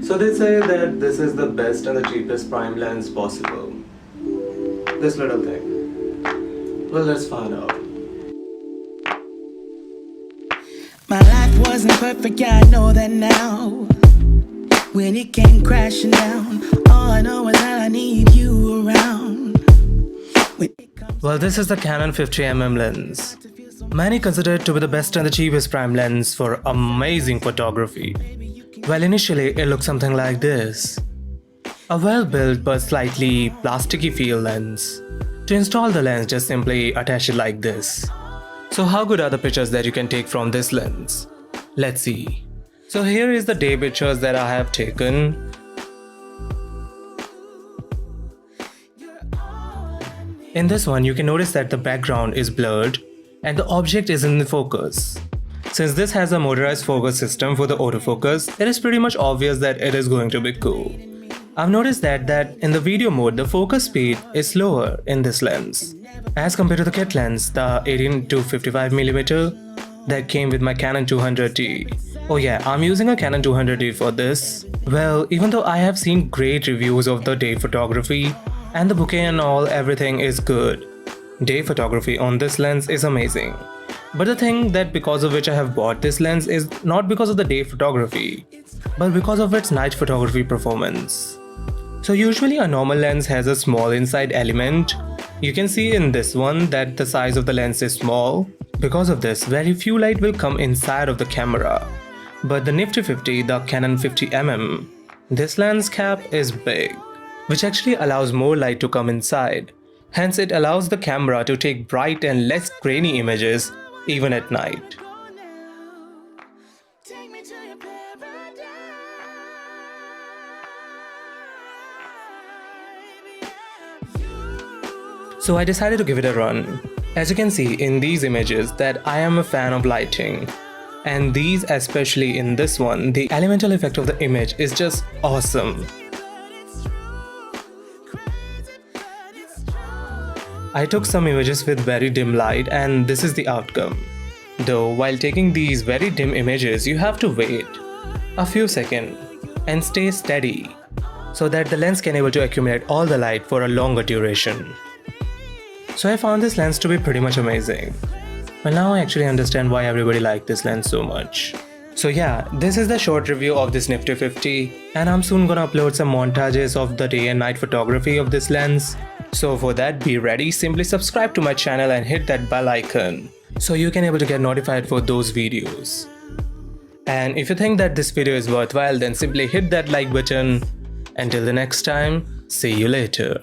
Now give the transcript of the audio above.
So they say that this is the best and the cheapest prime lens possible. This little thing. Well, let's find out. My life wasn't perfect, yeah, I know that now. When it came crashing down, all I know is that I need you around. Well, this is the Canon 50mm lens. Many consider it to be the best and the cheapest prime lens for amazing photography. Well, initially it looks something like this. A well-built but slightly plasticky feel lens. To install the lens, just simply attach it like this. So how good are the pictures that you can take from this lens? Let's see. So here is the day pictures that I have taken. In this one, you can notice that the background is blurred and the object is in the focus. Since this has a motorized focus system for the autofocus, it is pretty much obvious that it is going to be cool. I've noticed that in the video mode, the focus speed is slower in this lens. As compared to the kit lens, the 18-55mm that came with my Canon 200D. Oh yeah, I'm using a Canon 200D for this. Well, even though I have seen great reviews of the day photography, and the bouquet and all, everything is good. Day photography on this lens is amazing. But the thing that because of which I have bought this lens is not because of the day photography, but because of its night photography performance. So usually a normal lens has a small inside element. You can see in this one that the size of the lens is small. Because of this, very few light will come inside of the camera. But the Nifty 50, the Canon 50mm, this lens cap is big, which actually allows more light to come inside. Hence it allows the camera to take bright and less grainy images even at night. So I decided to give it a run. As you can see in these images that I am a fan of lighting. And these, especially in this one, the elemental effect of the image is just awesome. I took some images with very dim light and this is the outcome. Though while taking these very dim images, you have to wait a few seconds and stay steady so that the lens can able to accumulate all the light for a longer duration. So I found this lens to be pretty much amazing. Well, now I actually understand why everybody liked this lens so much. So yeah, this is the short review of this Nifty 50 and I'm soon gonna upload some montages of the day and night photography of this lens. So for that, be ready, simply subscribe to my channel and hit that bell icon so you can able to get notified for those videos. And if you think that this video is worthwhile, then simply hit that like button. Until the next time, see you later.